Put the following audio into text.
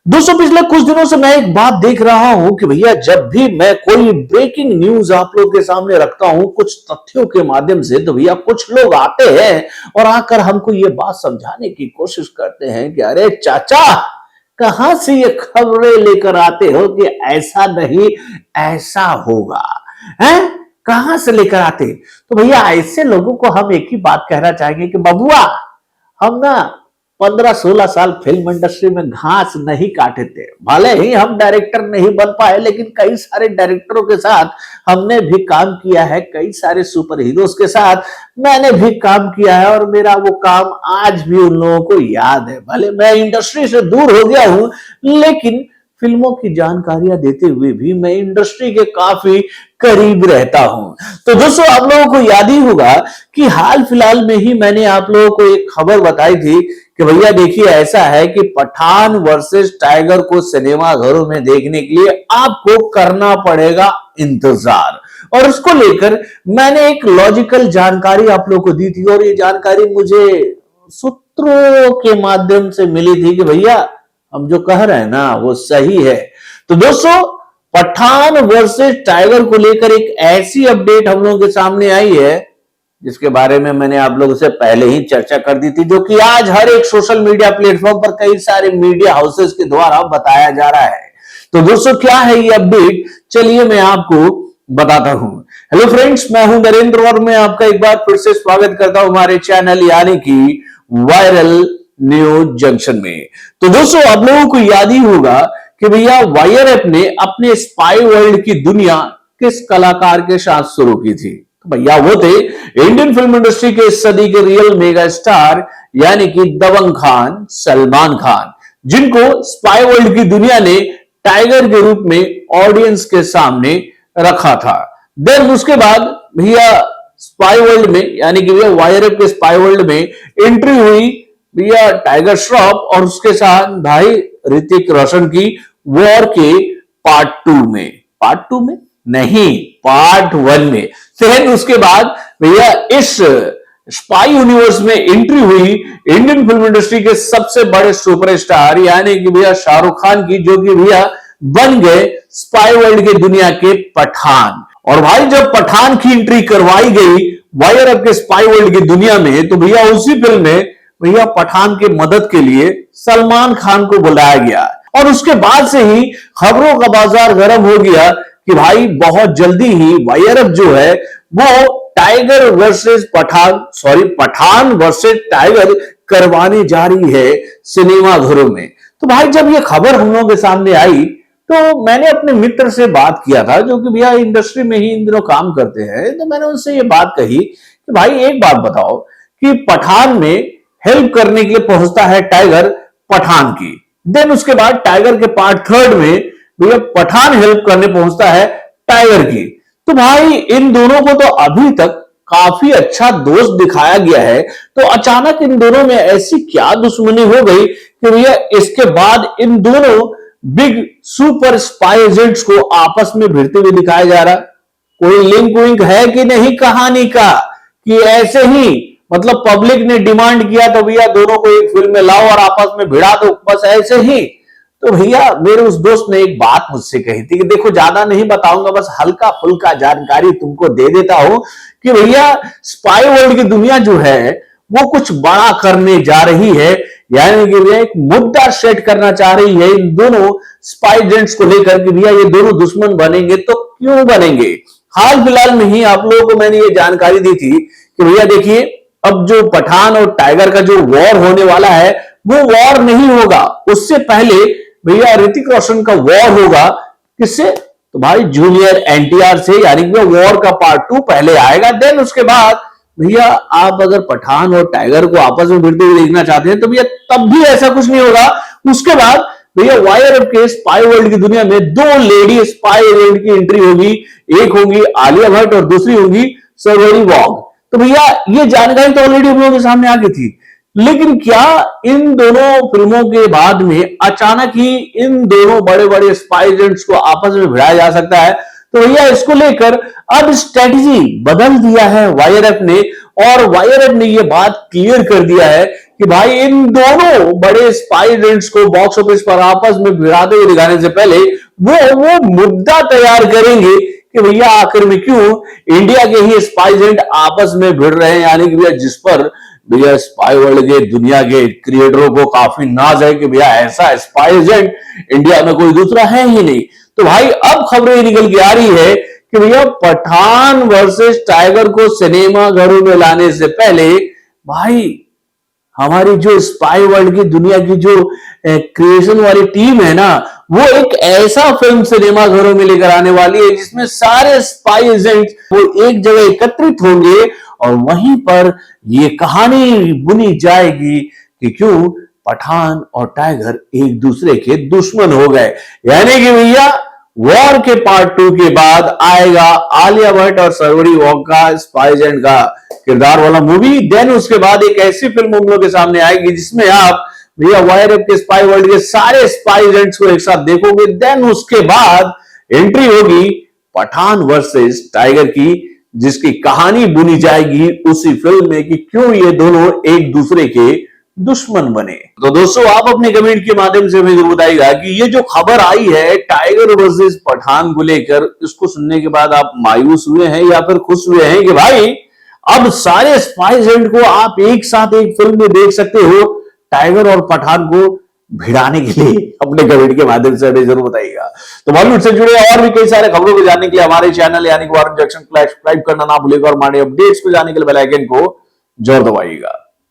दोस्तों पिछले कुछ दिनों से मैं एक बात देख रहा हूं कि भैया जब भी मैं कोई ब्रेकिंग न्यूज आप लोग के सामने रखता हूं कुछ तथ्यों के माध्यम से, तो भैया कुछ लोग आते हैं और आकर हमको ये बात समझाने की कोशिश करते हैं कि अरे चाचा, कहां से ये खबरें लेकर आते हो कि ऐसा नहीं ऐसा होगा, हैं? कहां से लेकर आते? तो भैया ऐसे लोगों को हम एक ही बात कहना चाहेंगे कि बबुआ, हम ना 15-16 साल फिल्म इंडस्ट्री में घास नहीं काटे थे। भले ही हम डायरेक्टर नहीं बन पाए, लेकिन कई सारे डायरेक्टरों के साथ हमने भी काम किया है, कई सारे सुपर हीरोज के साथ मैंने भी काम किया है और मेरा वो काम आज भी उन लोगों को याद है। भले मैं इंडस्ट्री से दूर हो गया हूं, लेकिन फिल्मों की जानकारियां देते हुए भी मैं इंडस्ट्री के काफी करीब रहता हूं। तो दोस्तों, आप लोगों को याद ही होगा कि हाल फिलहाल में ही मैंने आप लोगों को एक खबर बताई थी कि भैया देखिए, ऐसा है कि पठान वर्सेस टाइगर को सिनेमा घरों में देखने के लिए आपको करना पड़ेगा इंतजार। और उसको लेकर मैंने एक लॉजिकल जानकारी आप लोगों को दी थी और ये जानकारी मुझे सूत्रों के माध्यम से मिली थी कि भैया हम जो कह रहे हैं ना वो सही है। तो दोस्तों, पठान वर्सेस टाइगर को लेकर एक ऐसी अपडेट हम लोगों के सामने आई है जिसके बारे में मैंने आप लोगों से पहले ही चर्चा कर दी थी, जो कि आज हर एक सोशल मीडिया प्लेटफॉर्म पर कई सारे मीडिया हाउसेस के द्वारा बताया जा रहा है। तो दोस्तों, क्या है ये अपडेट, चलिए मैं आपको बताता हूं। हेलो फ्रेंड्स, मैं हूं नरेंद्र और मैं आपका एक बार फिर से स्वागत करता हूं हमारे चैनल यानी कि वायरल न्यूज जंक्शन में। तो दोस्तों, आप लोगों को याद ही होगा कि भैया वाईआरएफ ने अपने स्पाई वर्ल्ड की दुनिया किस कलाकार के साथ शुरू की थी? तो भैया वो थे इंडियन फिल्म इंडस्ट्री के इस सदी के रियल मेगा स्टार यानी कि दबंग खान, सलमान खान, जिनको स्पाई वर्ल्ड की दुनिया ने टाइगर के रूप में ऑडियंस के सामने रखा था। देन उसके बाद भैया स्पाई वर्ल्ड में यानी कि भैया वाईआरएफ के स्पाई वर्ल्ड में एंट्री हुई भैया टाइगर श्रॉफ और उसके साथ भाई ऋतिक रोशन की वॉर के पार्ट टू में नहीं, पार्ट 1 में। फिर उसके बाद भैया इस स्पाई यूनिवर्स में एंट्री हुई इंडियन फिल्म इंडस्ट्री के सबसे बड़े सुपरस्टार यानी कि भैया शाहरुख खान की, जो कि भैया बन गए स्पाई वर्ल्ड की दुनिया के पठान। और भाई जब पठान की एंट्री करवाई गई वाईआरएफ के स्पाई वर्ल्ड की दुनिया में, तो भैया उसी फिल्म में भैया पठान की मदद के लिए सलमान खान को बुलाया गया। और उसके बाद से ही खबरों का बाजार गर्म हो गया कि भाई बहुत जल्दी ही वाईआरएफ जो है वो Tiger versus Pathaan versus Tiger करवाने जा रही है सिनेमा घरों में। तो भाई जब ये खबर हम लोगों के सामने आई तो मैंने अपने मित्र से बात किया था, जो कि भैया इंडस्ट्री में ही इन दिनों काम करते हैं। तो मैंने उनसे ये बात कही कि भाई एक बात बताओ कि पठान में हेल्प करने के लिए पहुंचता है टाइगर पठान की, देन उसके बाद टाइगर के पार्ट 3 में भैया पठान हेल्प करने पहुंचता है टाइगर की। तो भाई इन दोनों को तो अभी तक काफी अच्छा दोस्त दिखाया गया है, तो अचानक इन दोनों में ऐसी क्या दुश्मनी हो गई कि भैया इसके बाद इन दोनों बिग सुपर स्पाई एजेंट्स को आपस में भिड़ते हुए दिखाया जा रहा? कोई लिंक विंक है कि नहीं कहानी का, कि ऐसे ही मतलब पब्लिक ने डिमांड किया तो भैया दोनों को एक फिल्म में लाओ और आपस में भिड़ा दो, बस ऐसे ही? तो भैया मेरे उस दोस्त ने एक बात मुझसे कही थी कि देखो, ज्यादा नहीं बताऊंगा, बस हल्का फुल्का जानकारी तुमको दे देता हूं कि भैया स्पाई वर्ल्ड की दुनिया जो है वो कुछ बड़ा करने जा रही है, यानी कि भैया एक मुद्दा सेट करना चाह रही है इन दोनों स्पाई एजेंट्स को लेकर कि भैया ये दोनों दुश्मन बनेंगे तो क्यों बनेंगे। हाल फिलहाल में ही आप लोगों को मैंने ये जानकारी दी थी कि भैया देखिए, अब जो पठान और टाइगर का जो वॉर होने वाला है वो वॉर नहीं होगा, उससे पहले भैया ऋतिक रोशन का वॉर होगा। किससे? तो भाई जूनियर एनटीआर से, यानी कि वॉर का पार्ट 2 पहले आएगा। देन उसके बाद भैया आप अगर पठान और टाइगर को आपस में भिड़ते हुए देखना चाहते हैं तो भैया तब भी ऐसा कुछ नहीं होगा। उसके बाद भैया वाईआरएफ के स्पाई वर्ल्ड की दुनिया में 2 लेडी स्पाई एजेंट की एंट्री होगी, एक होगी आलिया भट्ट और दूसरी होगी सर्वरी वॉग। तो भैया ये जानकारी तो ऑलरेडी हम लोगों के सामने आ गई थी, लेकिन क्या इन दोनों फिल्मों के बाद में अचानक ही इन दोनों बड़े बड़े स्पाई एजेंट्स को आपस में भिड़ाया जा सकता है? तो भैया इसको लेकर अब स्ट्रेटजी बदल दिया है वाईआरएफ ने, और वाईआरएफ ने यह बात क्लियर कर दिया है कि भाई इन दोनों बड़े स्पाई एजेंट्स को बॉक्स ऑफिस पर आपस में भिड़ाते हुए दिखाने से पहले वो मुद्दा तैयार करेंगे कि भैया आखिर में क्यों इंडिया के ही स्पाई एजेंट आपस में भिड़ रहे हैं, यानी कि भैया जिस पर भैया स्पाई वर्ल्ड के दुनिया के क्रिएटरों को काफी नाज है कि भैया ऐसा स्पाई एजेंट इंडिया में कोई दूसरा है ही नहीं। तो भाई अब खबरें निकल के आ रही है कि भैया पठान वर्सेस टाइगर को सिनेमा घरों में लाने से पहले भाई हमारी जो स्पाई वर्ल्ड की दुनिया की जो क्रिएशन वाली टीम है ना, वो एक ऐसा फिल्म सिनेमा घरों में लेकर आने वाली है जिसमें सारे स्पाई एजेंट्स वो एक जगह एकत्रित होंगे और वहीं पर ये कहानी बुनी जाएगी कि क्यों पठान और टाइगर एक दूसरे के दुश्मन हो गए। यानी कि भैया वॉर के पार्ट 2 के बाद आएगा आलिया भट्ट और सरवरी वॉक का स्पाई एजेंट का किरदार वाला मूवी। देन उसके बाद एक ऐसी फिल्म हम लोग के सामने आएगी जिसमें आप भैया वायरअप के स्पाई वर्ल्ड के सारे स्पाई एजेंट्स को एक साथ देखोगे। देन उसके बाद एंट्री होगी पठान वर्सेस टाइगर की, जिसकी कहानी बुनी जाएगी उसी फिल्म में कि क्यों ये दोनों एक दूसरे के दुश्मन बने। तो दोस्तों आप अपने कमेंट के माध्यम से मुझे बताइएगा कि ये जो खबर आई है टाइगर वर्सेस पठान को लेकर, इसको सुनने के बाद आप मायूस हुए हैं या फिर खुश हुए हैं कि भाई अब सारे स्पाई एजेंट को आप एक साथ एक फिल्म में देख सकते हो टाइगर और पठान को भिड़ाने के लिए? अपने कमेंट के माध्यम से हमें जरूर बताइएगा। तो बॉलीवुड से जुड़े और भी कई सारे खबरों को जानने के लिए हमारे चैनल यानी कि वारुण जंक्शन को सब्सक्राइब करना ना भूलिएगा और हमारे अपडेट्स को जानने के लिए बेल आइकन को जरूर दबाइएगा।